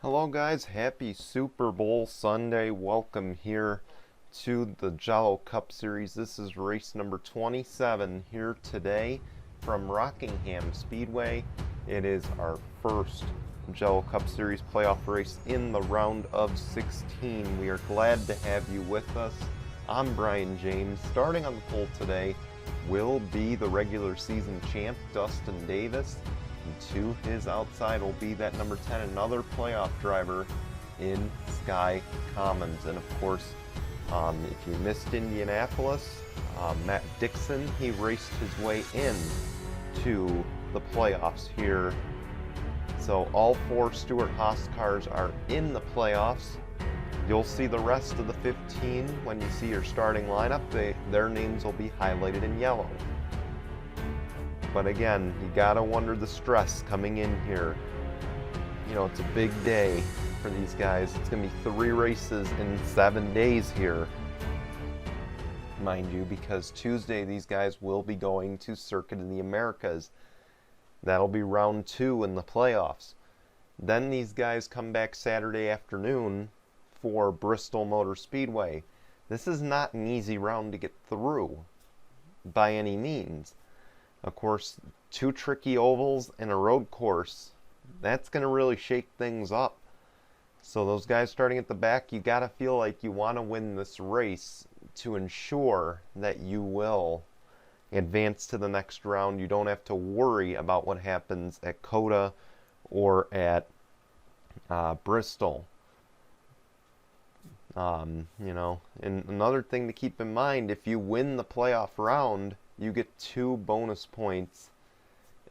Hello guys, happy Super Bowl Sunday. Welcome here to the Jello Cup Series. This is race number 27 here today from Rockingham Speedway. It is our first Jello Cup Series playoff race in the round of 16. We are glad to have you with us. I'm Brian James. Starting on the pole today will be the regular season champ, Dustin Davis. And to his outside will be that number 10, another playoff driver in Sky Commons. And of course, if you missed Indianapolis, Matt Dixon, he raced his way in to the playoffs here. So all four Stewart-Haas cars are in the playoffs. You'll see the rest of the 15 when you see your starting lineup. Their names will be highlighted in yellow. But again, you gotta wonder the stress coming in here. You know, it's a big day for these guys. It's gonna be 3 races in 7 days here, mind you, because Tuesday these guys will be going to Circuit of the Americas. That'll be round 2 in the playoffs. Then these guys come back Saturday afternoon for Bristol Motor Speedway. This is not an easy round to get through by any means. Of course, 2 tricky ovals and a road course, that's going to really shake things up. So those guys starting at the back, you got to feel like you want to win this race to ensure that you will advance to the next round. You don't have to worry about what happens at COTA or at Bristol. You know, and another thing to keep in mind, if you win the playoff round, you get 2 bonus points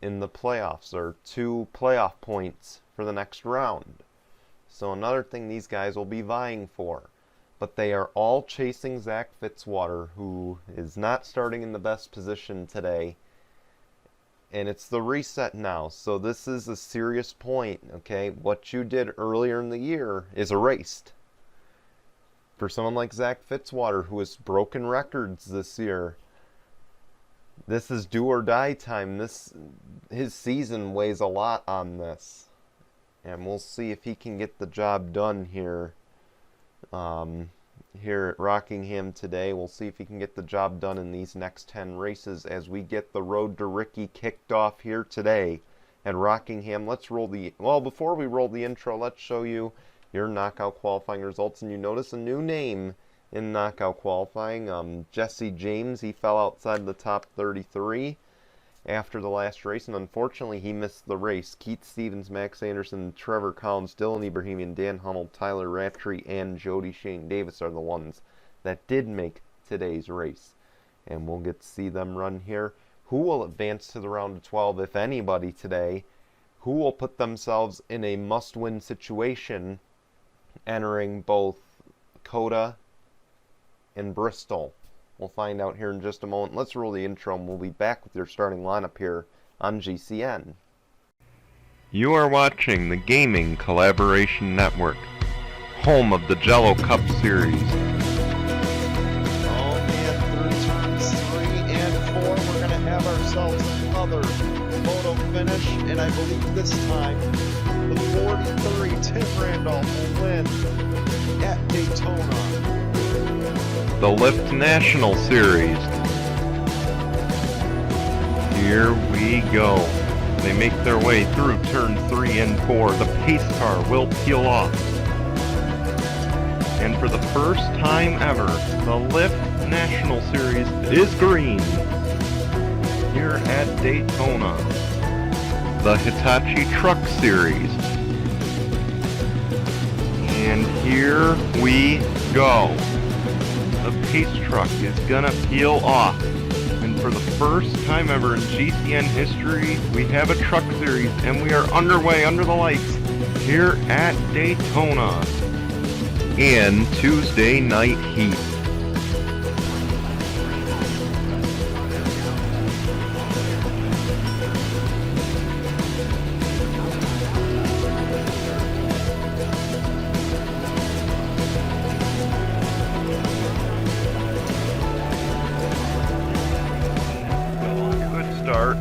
in the playoffs, or 2 playoff points for the next round. So another thing these guys will be vying for. But they are all chasing Zach Fitzwater, who is not starting in the best position today. And it's the reset now, so this is a serious point, okay? What you did earlier in the year is erased. For someone like Zach Fitzwater, who has broken records this year, this is do or die time. His season weighs a lot on this. And we'll see if he can get the job done here. Here at Rockingham today. We'll see if he can get the job done in these next 10 races as we get the Road to Ricky kicked off here today at Rockingham. Before we roll the intro, let's show you your knockout qualifying results. And you notice a new name in knockout qualifying. Jesse James, he fell outside the top 33 after the last race, and unfortunately he missed the race. Keith Stevens, Max Anderson, Trevor Collins, Dylan Ibrahimian, Dan Hummel, Tyler Rattray, and Jody Shane Davis are the ones that did make today's race. And we'll get to see them run here. Who will advance to the round of 12, if anybody, today? Who will put themselves in a must-win situation entering both COTA in Bristol? We'll find out here in just a moment. Let's roll the intro and we'll be back with your starting lineup here on GCN. You are watching the Gaming Collaboration Network, home of the Jello Cup Series. Oh man, through turns 3 and 4, we're going to have ourselves another moto finish, and I believe this time the 43 Tim Randolph will win at Daytona. The Lift National Series. Here we go. They make their way through turn 3 and 4. The pace car will peel off. And for the first time ever, the Lift National Series is green here at Daytona. The Hitachi Truck Series. And here we go. The pace truck is gonna peel off, and for the first time ever in GCN history, we have a truck series, and we are underway under the lights here at Daytona in Tuesday night heat. Start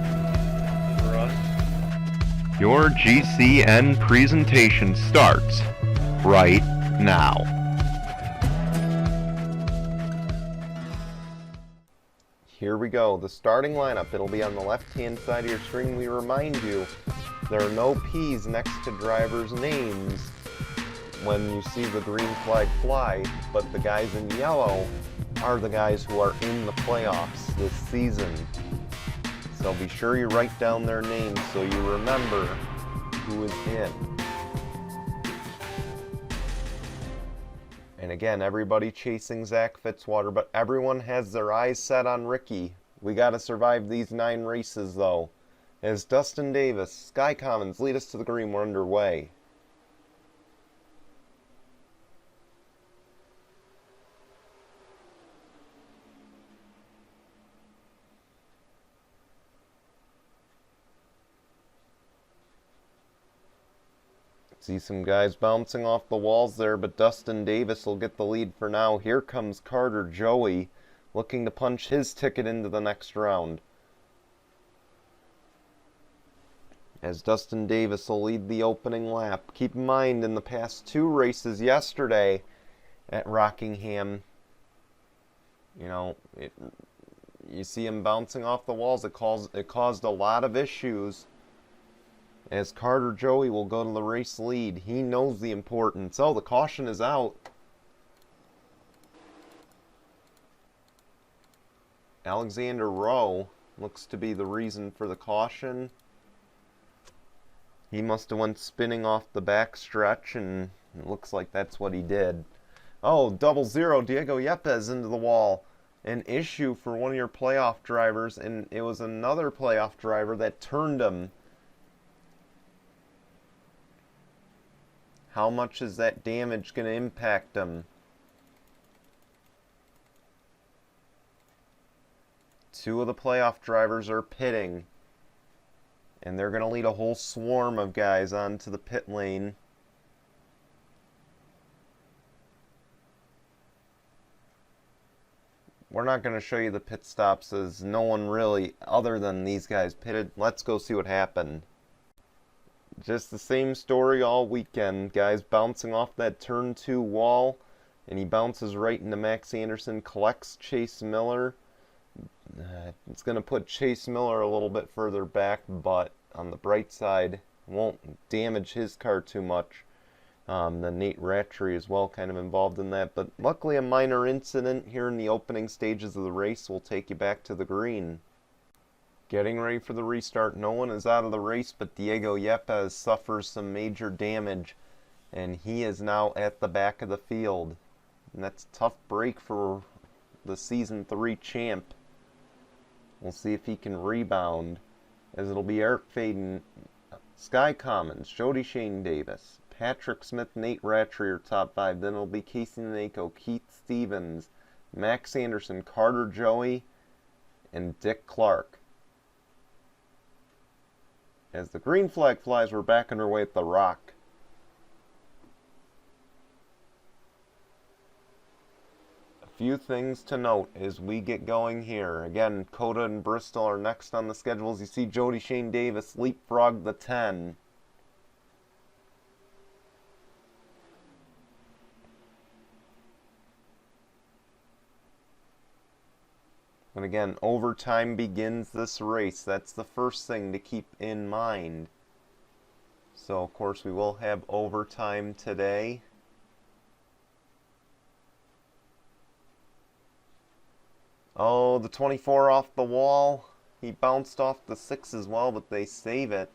for us. Your GCN presentation starts right now. Here we go, the starting lineup. It'll be on the left-hand side of your screen. We remind you, there are no P's next to drivers' names when you see the green flag fly, but the guys in yellow are the guys who are in the playoffs this season. So be sure you write down their names so you remember who is in. And again, everybody chasing Zach Fitzwater, but everyone has their eyes set on Ricky. We got to survive these 9 races, though. As Dustin Davis, Sky Commons lead us to the green, we're underway. See some guys bouncing off the walls there, but Dustin Davis will get the lead for now. Here comes Carter Joey, looking to punch his ticket into the next round. As Dustin Davis will lead the opening lap. Keep in mind, in the past 2 races yesterday at Rockingham, you see him bouncing off the walls. It caused a lot of issues. As Carter Joey will go to the race lead. He knows the importance. Oh, the caution is out. Alexander Rowe looks to be the reason for the caution. He must have went spinning off the back stretch, and it looks like that's what he did. Oh, 0-0, Diego Yepes into the wall. An issue for one of your playoff drivers, and it was another playoff driver that turned him. How much is that damage going to impact them? 2 of the playoff drivers are pitting. And they're going to lead a whole swarm of guys onto the pit lane. We're not going to show you the pit stops as no one really, other than these guys, pitted. Let's go see what happened. Just the same story all weekend. Guys bouncing off that turn 2 wall, and he bounces right into Max Anderson, collects Chase Miller. It's going to put Chase Miller a little bit further back, but on the bright side, won't damage his car too much. The Nate Rattray as well kind of involved in that, but luckily a minor incident here in the opening stages of the race will take you back to the green. Getting ready for the restart. No one is out of the race, but Diego Yepes suffers some major damage, and he is now at the back of the field. And that's a tough break for the Season 3 champ. We'll see if he can rebound, as it'll be Eric Faden, Sky Commons, Jody Shane Davis, Patrick Smith, Nate Rattray are top 5. Then it'll be Casey Naneko, Keith Stevens, Max Anderson, Carter Joey, and Dick Clark. As the green flag flies, we're back underway at the Rock. A few things to note as we get going here. Again, Coda and Bristol are next on the schedules. You see Jody Shane Davis leapfrog the 10. And again, overtime begins this race. That's the first thing to keep in mind. So, of course, we will have overtime today. Oh, the 24 off the wall. He bounced off the 6 as well, but they save it.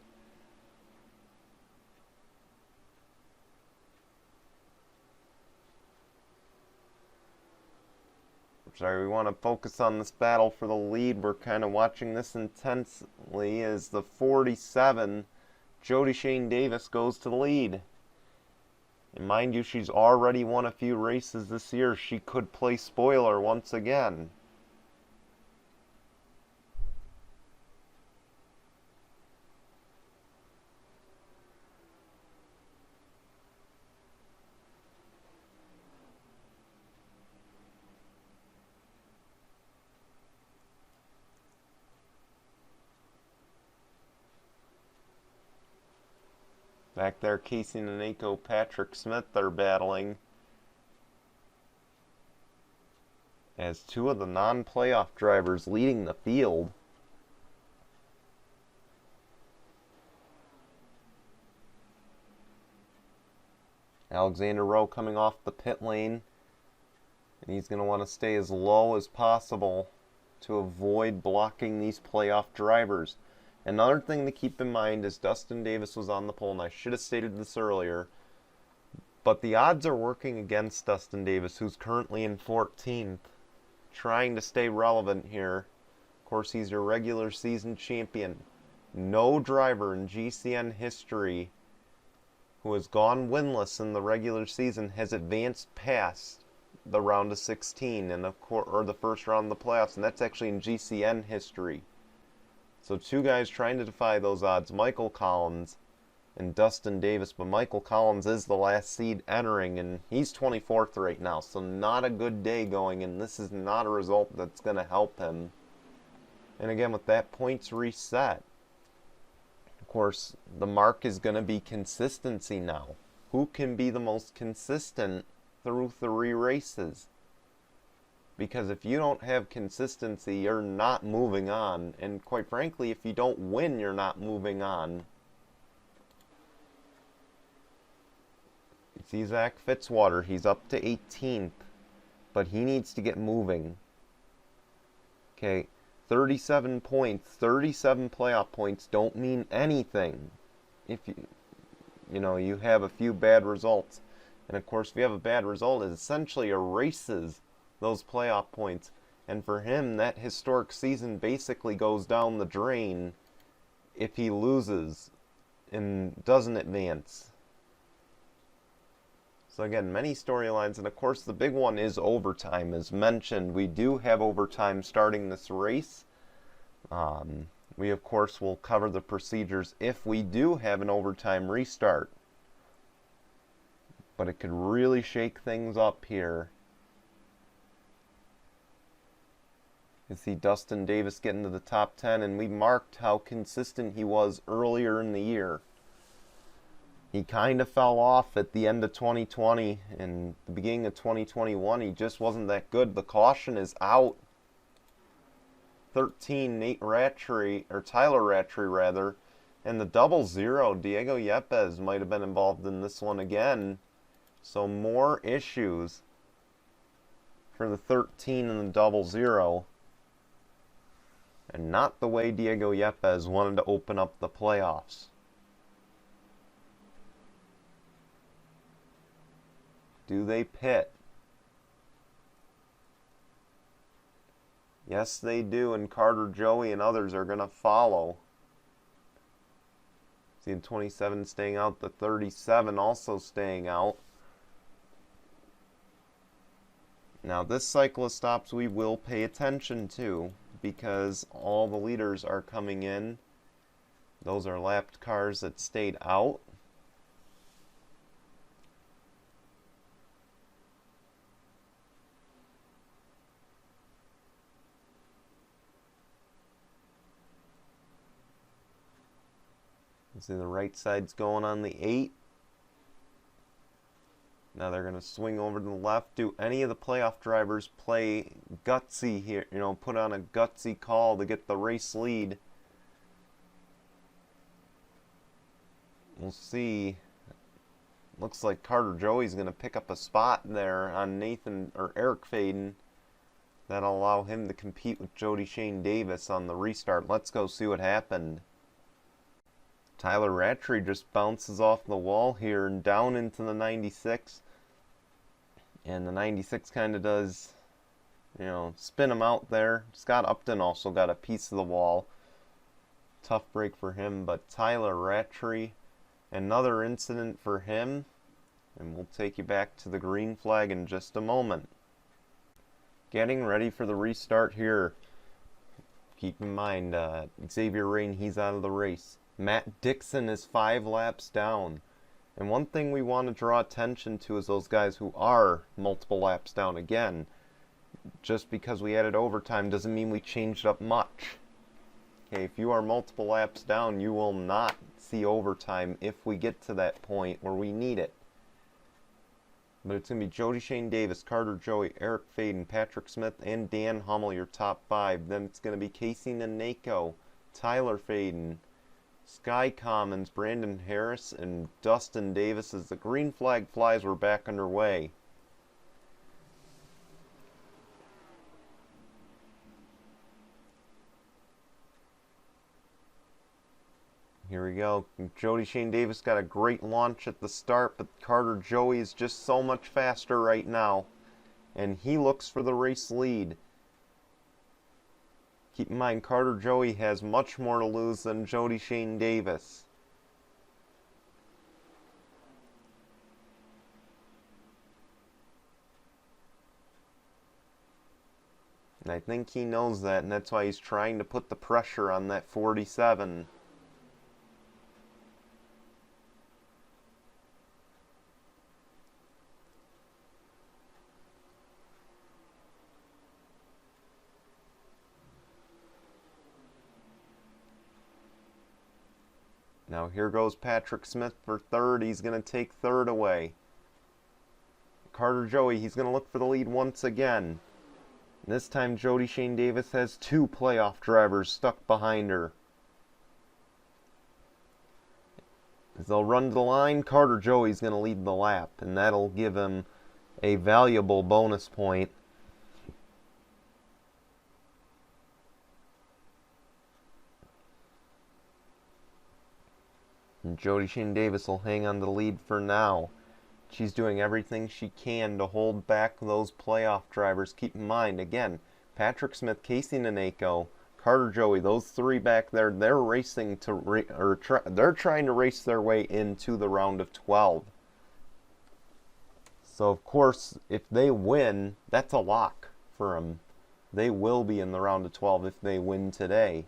Sorry, we want to focus on this battle for the lead. We're kind of watching this intensely as the 47, Jody Shane Davis, goes to the lead. And mind you, she's already won a few races this year. She could play spoiler once again. Back there, Casey Naneko, Patrick Smith are battling. As two of the non-playoff drivers leading the field. Alexander Rowe coming off the pit lane. And he's going to want to stay as low as possible to avoid blocking these playoff drivers. Another thing to keep in mind is Dustin Davis was on the pole, and I should have stated this earlier, but the odds are working against Dustin Davis, who's currently in 14th, trying to stay relevant here. Of course, he's your regular season champion. No driver in GCN history who has gone winless in the regular season has advanced past the round of 16 and or the first round of the playoffs, and that's actually in GCN history. So two guys trying to defy those odds, Michael Collins and Dustin Davis, but Michael Collins is the last seed entering, and he's 24th right now, so not a good day going, and this is not a result that's going to help him. And again, with that points reset, of course, the mark is going to be consistency now. Who can be the most consistent through 3 races? Because if you don't have consistency, you're not moving on. And quite frankly, if you don't win, you're not moving on. You see Zach Fitzwater, he's up to 18th, but he needs to get moving. Okay, 37 points, 37 playoff points don't mean anything if you have a few bad results. And of course, if you have a bad result, it essentially erases those playoff points. And for him, that historic season basically goes down the drain if he loses and doesn't advance. So again, many storylines, and of course the big one is overtime. As mentioned, we do have overtime starting this race. We of course will cover the procedures if we do have an overtime restart. But it could really shake things up here. You see Dustin Davis getting to the top 10, and we marked how consistent he was earlier in the year. He kind of fell off at the end of 2020 and the beginning of 2021. He just wasn't that good. The caution is out. 13, Tyler Rattray rather, and the 0-0, Diego Yepes might have been involved in this one again. So more issues for the 13 and the 0-0. And not the way Diego Yepes wanted to open up the playoffs. Do they pit? Yes, they do, and Carter, Joey, and others are going to follow. See the 27 staying out, the 37 also staying out. Now this cyclist stops we will pay attention to because all the leaders are coming in. Those are lapped cars that stayed out. You see the right side's going on the 8. Now they're going to swing over to the left. Do any of the playoff drivers play gutsy here? Put on a gutsy call to get the race lead? We'll see. Looks like Carter Joey's going to pick up a spot there on Eric Faden. That'll allow him to compete with Jody Shane Davis on the restart. Let's go see what happened. Tyler Rattray just bounces off the wall here and down into the 96. And the 96 kind of does, spin him out there. Scott Upton also got a piece of the wall. Tough break for him, but Tyler Rattray, another incident for him. And we'll take you back to the green flag in just a moment. Getting ready for the restart here. Keep in mind, Xavier Rain, he's out of the race. Matt Dixon is 5 laps down. And one thing we want to draw attention to is those guys who are multiple laps down. Again, just because we added overtime doesn't mean we changed up much. Okay, if you are multiple laps down, you will not see overtime if we get to that point where we need it. But it's going to be Jody Shane Davis, Carter Joey, Eric Faden, Patrick Smith, and Dan Hummel, your top 5. Then it's going to be Casey Nanako, Tyler Faden, Sky Commons, Brandon Harris, and Dustin Davis. As the green flag flies, we're back underway. Here we go. Jody Shane Davis got a great launch at the start, but Carter Joey is just so much faster right now. And he looks for the race lead. Keep in mind, Carter Joey has much more to lose than Jody Shane Davis. And I think he knows that, and that's why he's trying to put the pressure on that 47. Now here goes Patrick Smith for third. He's going to take third away. Carter Joey, he's going to look for the lead once again. This time Jody Shane Davis has 2 playoff drivers stuck behind her. As they'll run to the line, Carter Joey's going to lead the lap, and that'll give him a valuable bonus point. And Jody Shane Davis will hang on to the lead for now. She's doing everything she can to hold back those playoff drivers. Keep in mind, again, Patrick Smith, Casey Nanako, Carter Joey, those 3 back there, they're racing to they're trying to race their way into the round of 12. So of course, if they win, that's a lock for them. They will be in the round of 12 if they win today.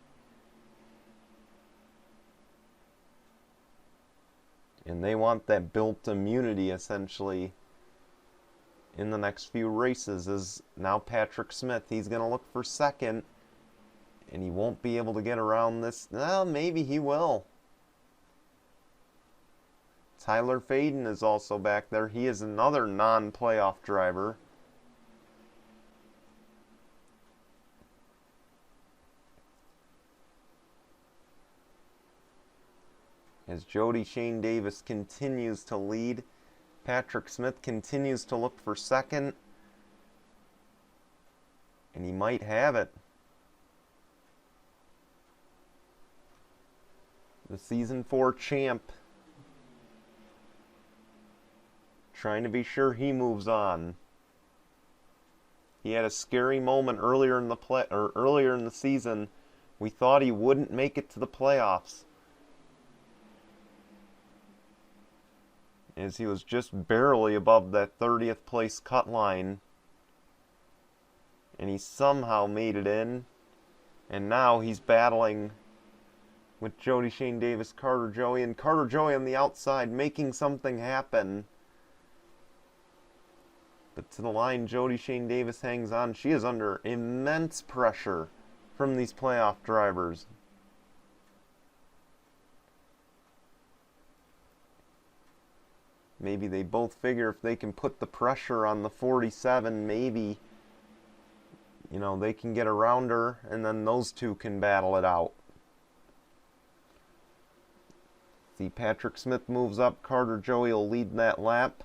And they want that built immunity, essentially, in the next few races. Is now Patrick Smith. He's going to look for second, and he won't be able to get around this. Well, maybe he will. Tyler Faden is also back there. He is another non-playoff driver. As Jody Shane Davis continues to lead, Patrick Smith continues to look for second, and he might have it. The Season 4 champ, trying to be sure he moves on. He had a scary moment earlier in the season. We thought he wouldn't make it to the playoffs, as he was just barely above that 30th place cut line, and he somehow made it in, and now he's battling with Jody Shane Davis, Carter Joey, and Carter Joey on the outside making something happen. But to the line, Jody Shane Davis hangs on. She is under immense pressure from these playoff drivers. Maybe they both figure if they can put the pressure on the 47, maybe, you know, they can get around her, and then those two can battle it out. See, Patrick Smith moves up. Carter Joey will lead that lap.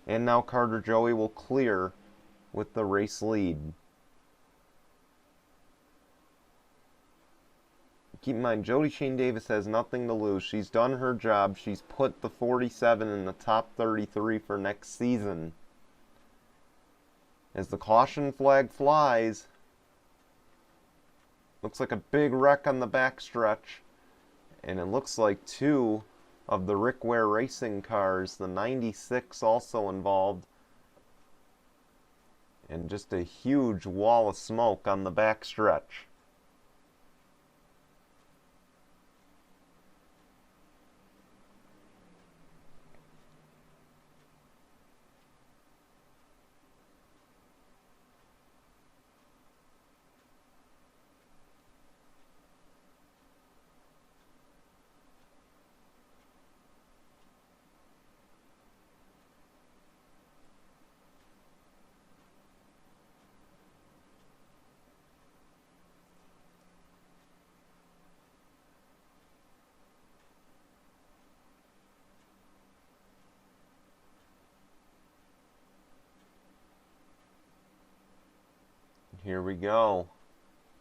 And now Carter Joey will clear with the race lead. Keep in mind, Jody Shane Davis has nothing to lose. She's done her job. She's put the 47 in the top 33 for next season. As the caution flag flies, looks like a big wreck on the backstretch. And it looks like 2 of the Rick Ware racing cars, the 96 also involved. And just a huge wall of smoke on the backstretch. Here we go.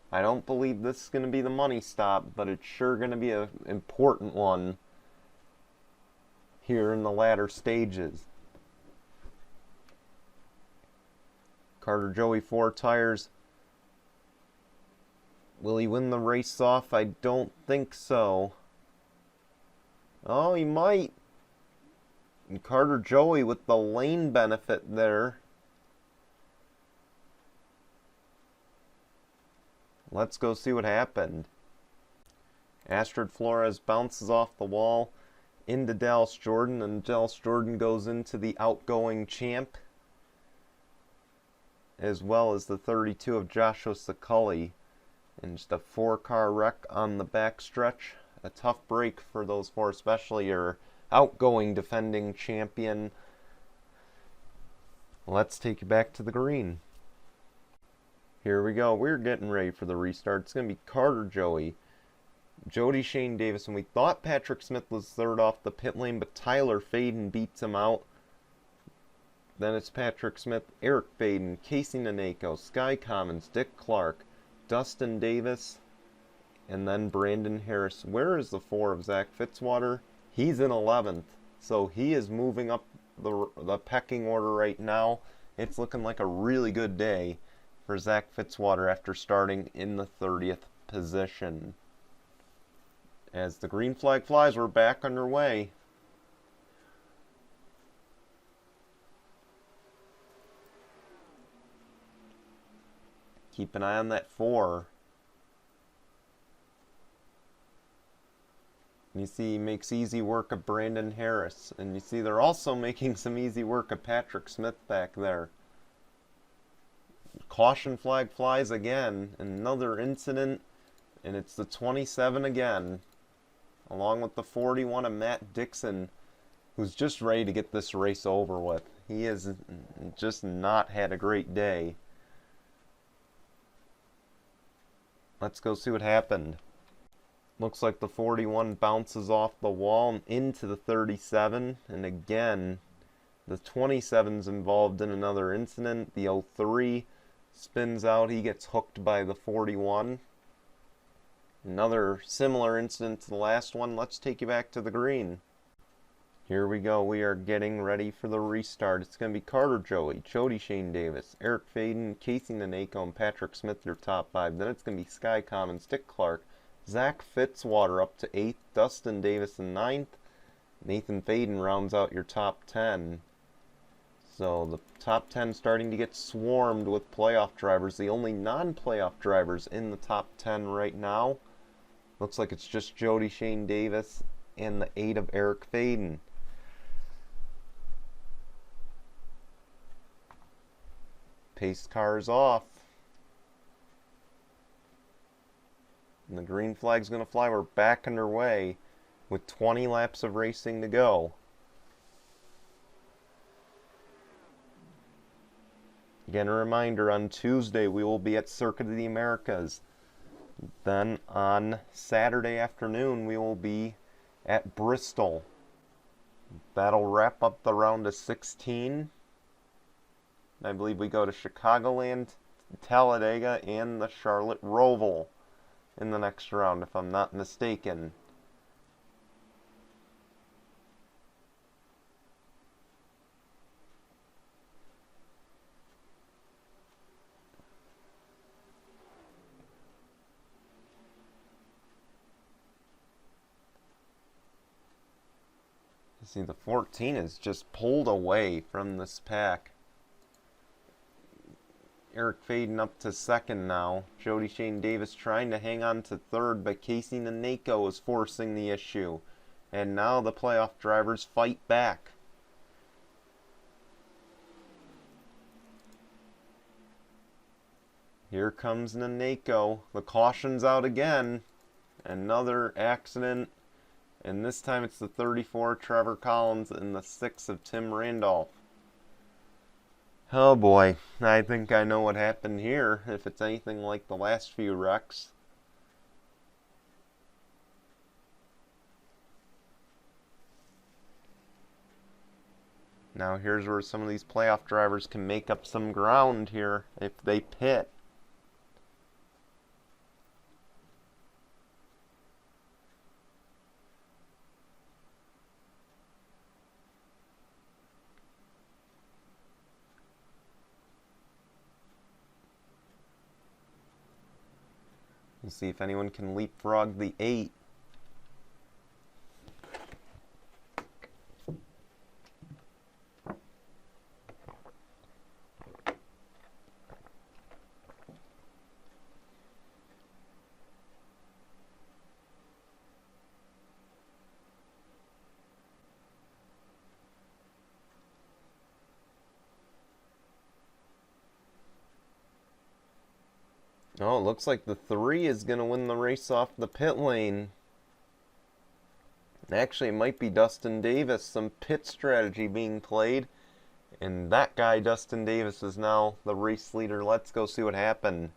I don't believe this is going to be the money stop, but it's sure going to be an important one here in the latter stages. Carter Joey, 4 tires. Will he win the race off? I don't think so. Oh, he might. And Carter Joey with the lane benefit there. Let's go see what happened. Astrid Flores bounces off the wall into Dallas Jordan, and Dallas Jordan goes into the outgoing champ, as well as the 32 of Joshua Sakulli. And just a 4-car wreck on the backstretch. A tough break for those 4, especially your outgoing defending champion. Let's take you back to the green. Here we go. We're getting ready for the restart. It's going to be Carter Joey, Jody Shane Davis, and we thought Patrick Smith was third off the pit lane, but Tyler Faden beats him out. Then it's Patrick Smith, Eric Faden, Casey Naneko, Sky Commons, Dick Clark, Dustin Davis, and then Brandon Harris. Where is the 4 of Zach Fitzwater? He's in 11th, so he is moving up the pecking order right now. It's looking like a really good day for Zach Fitzwater after starting in the 30th position. As the green flag flies, we're back underway. Keep an eye on that 4. You see he makes easy work of Brandon Harris. And you see they're also making some easy work of Patrick Smith back there. Caution flag flies again. Another incident. And it's the 27 again. Along with the 41 of Matt Dixon, who's just ready to get this race over with. He has just not had a great day. Let's go see what happened. Looks like the 41 bounces off the wall and into the 37. And again, the 27's involved in another incident. The 03 spins out. He gets hooked by the 41. Another similar incident to the last one. Let's take you back to the green. Here we go. We are getting ready for the restart. It's going to be Carter Joey, Jody Shane Davis, Eric Faden, Casey Naneko, and Patrick Smith, your top 5. Then it's going to be Sky Commons, Dick Clark, Zach Fitzwater up to 8th, Dustin Davis in 9th. Nathan Faden rounds out your top 10. So the top 10 starting to get swarmed with playoff drivers. The only non-playoff drivers in the top 10 right now. Looks like it's just Jody Shane Davis and the 8 of Eric Faden. Pace cars off. And the green flag's going to fly. We're back underway with 20 laps of racing to go. Again, a reminder, on Tuesday we will be at Circuit of the Americas. Then on Saturday afternoon we will be at Bristol. That'll wrap up the round of 16. I believe we go to Chicagoland, Talladega, and the Charlotte Roval in the next round, if I'm not mistaken. You see, the 14 is just pulled away from this pack. Eric Faden up to 2nd now. Jody Shane Davis trying to hang on to 3rd, but Casey Naneko is forcing the issue. And now the playoff drivers fight back. Here comes Naneko. The caution's out again. Another accident. And this time it's the 34 Trevor Collins and the 6 of Tim Randolph. Oh boy, I think I know what happened here, if it's anything like the last few wrecks. Now here's where some of these playoff drivers can make up some ground here if they pit. Let's see if anyone can leapfrog the 8. Oh, it looks like the 3 is going to win the race off the pit lane. Actually, it might be Dustin Davis. Some pit strategy being played. And that guy, Dustin Davis, is now the race leader. Let's go see what happened.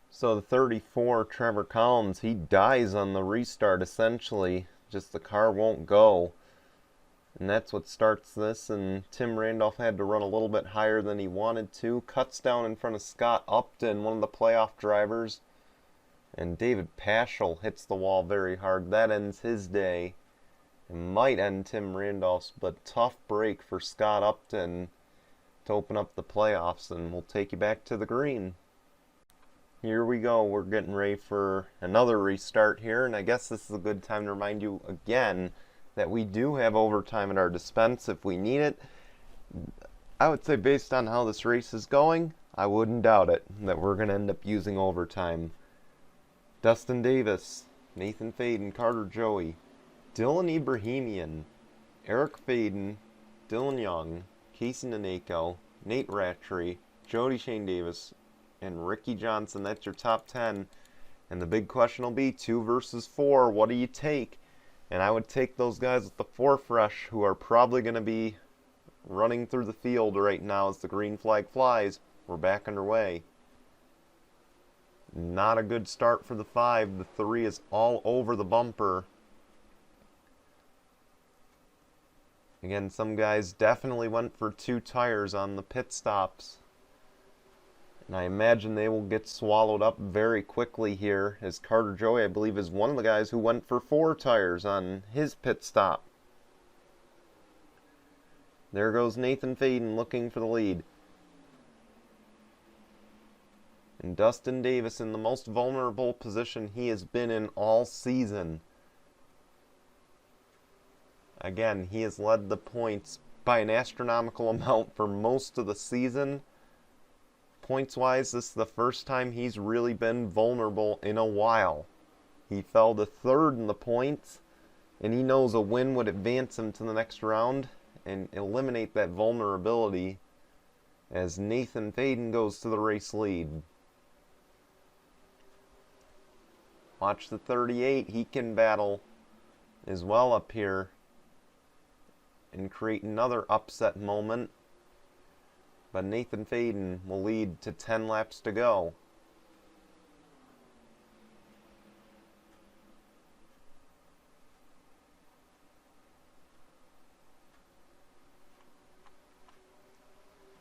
So the 34, Trevor Collins, he dies on the restart, essentially. Just the car won't go. And that's what starts this, and Tim Randolph had to run a little bit higher than he wanted to. Cuts down in front of Scott Upton, one of the playoff drivers. And David Paschal hits the wall very hard. That ends his day. It might end Tim Randolph's, but tough break for Scott Upton to open up the playoffs, and we'll take you back to the green. Here we go. We're getting ready for another restart here, and I guess this is a good time to remind you again that we do have overtime at our dispense if we need it. I would say based on how this race is going, I wouldn't doubt it that we're going to end up using overtime. Dustin Davis, Nathan Faden, Carter Joey, Dylan Ibrahimian, Eric Faden, Dylan Young, Casey Naneko, Nate Rattray, Jody Shane Davis, and Ricky Johnson. That's your top 10. And the big question will be 2 versus 4. What do you take? And I would take those guys with the 4 fresh who are probably going to be running through the field right now as the green flag flies. We're back underway. Not a good start for the 5. The 3 is all over the bumper. Again, some guys definitely went for 2 tires on the pit stops. And I imagine they will get swallowed up very quickly here, as Carter Joey, I believe, is one of the guys who went for 4 tires on his pit stop. There goes Nathan Faden looking for the lead. And Dustin Davis in the most vulnerable position he has been in all season. Again, he has led the points by an astronomical amount for most of the season. Points-wise, this is the first time he's really been vulnerable in a while. He fell to 3rd in the points, and he knows a win would advance him to the next round and eliminate that vulnerability as Nathan Faden goes to the race lead. Watch the 38. He can battle as well up here and create another upset moment. But Nathan Faden will lead to 10 laps to go.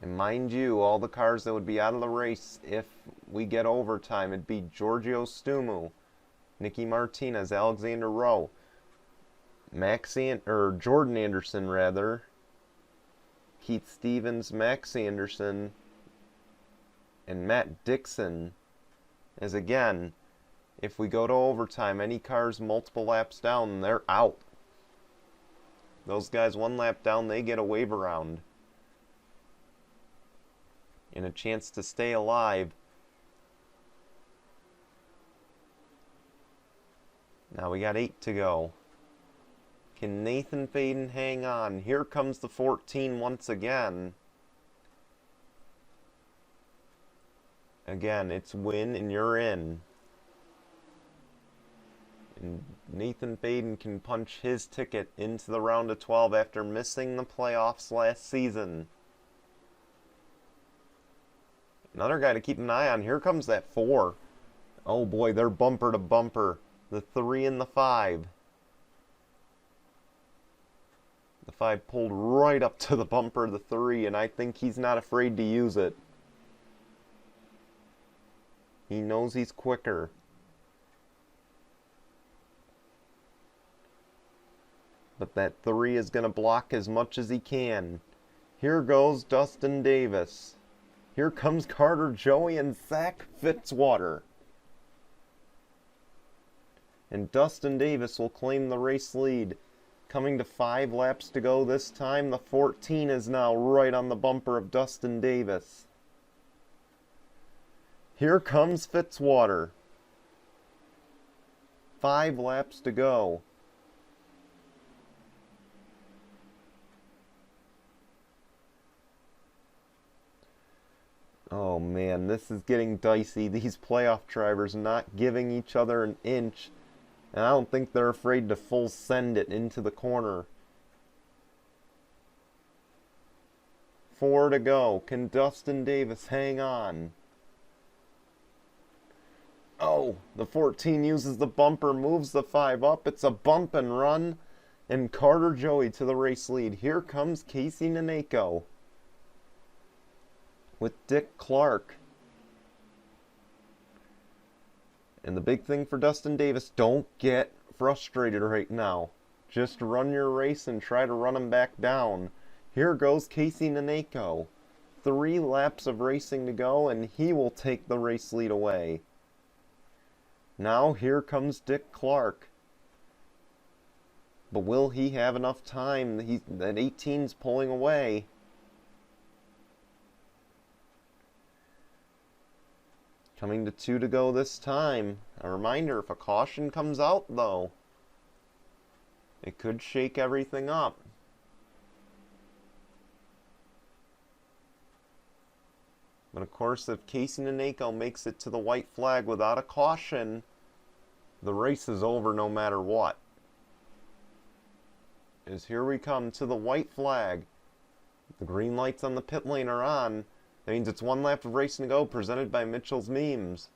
And mind you, all the cars that would be out of the race if we get overtime, it'd be Giorgio Stumu, Nicky Martinez, Alexander Rowe, Jordan Anderson rather, Keith Stevens, Max Anderson, and Matt Dixon. As again, if we go to overtime, any cars multiple laps down, they're out. Those guys 1 lap down, they get a wave around and a chance to stay alive. Now we got 8 to go. Can Nathan Faden hang on? Here comes the 14 once again. Again, it's win and you're in. And Nathan Faden can punch his ticket into the round of 12 after missing the playoffs last season. Another guy to keep an eye on. Here comes that 4. Oh boy, they're bumper to bumper. The 3 and the 5. The 5 pulled right up to the bumper of the 3, and I think he's not afraid to use it. He knows he's quicker. But that 3 is going to block as much as he can. Here goes Dustin Davis. Here comes Carter Joey and Zach Fitzwater. And Dustin Davis will claim the race lead. Coming to 5 laps to go this time. The 14 is now right on the bumper of Dustin Davis. Here comes Fitzwater. 5 laps to go. Oh man, this is getting dicey. These playoff drivers not giving each other an inch. And I don't think they're afraid to full send it into the corner. 4 to go. Can Dustin Davis hang on? Oh, the 14 uses the bumper, moves the 5 up. It's a bump and run. And Carter Joey to the race lead. Here comes Casey Naneko with Dick Clark. And the big thing for Dustin Davis, don't get frustrated right now. Just run your race and try to run him back down. Here goes Casey Naneko. 3 laps of racing to go, and he will take the race lead away. Now here comes Dick Clark. But will he have enough time? That 18's pulling away. Coming to 2 to go this time. A reminder, if a caution comes out though, it could shake everything up. But of course, if Casey Naneko makes it to the white flag without a caution, the race is over no matter what. As here we come to the white flag. The green lights on the pit lane are on. That means it's 1 lap of racing to go, presented by Mitchell's Memes.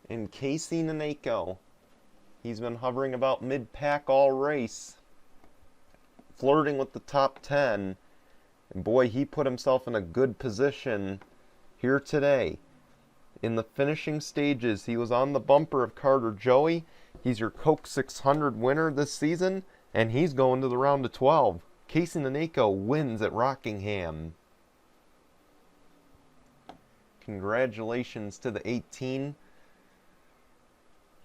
And Casey Naneko, he's been hovering about mid-pack all race, flirting with the top 10. And boy, he put himself in a good position here today. In the finishing stages, he was on the bumper of Carter Joey. He's your Coke 600 winner this season, and he's going to the round of 12. Casey Naneko wins at Rockingham. Congratulations to the 18.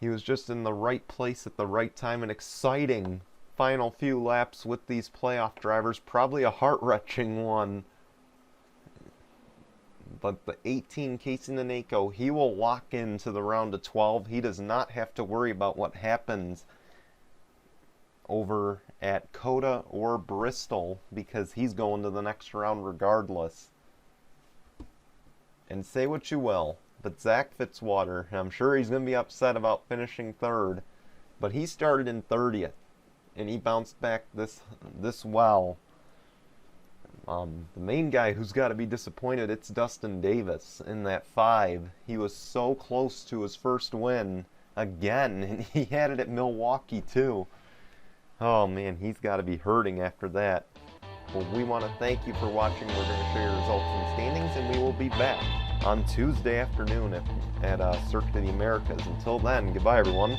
He was just in the right place at the right time. An exciting final few laps with these playoff drivers. Probably a heart-wrenching one. But the 18, Casey Naneko, he will lock into the round of 12. He does not have to worry about what happens over at COTA or Bristol, because he's going to the next round regardless. And say what you will, but Zach Fitzwater, I'm sure he's going to be upset about finishing 3rd, but he started in 30th, and he bounced back this well. The main guy who's got to be disappointed, it's Dustin Davis in that 5. He was so close to his first win again, and he had it at Milwaukee too. Oh man, he's got to be hurting after that. Well, we want to thank you for watching. We're going to show you results and standings, and we will be back on Tuesday afternoon at Circuit of the Americas. Until then, goodbye everyone.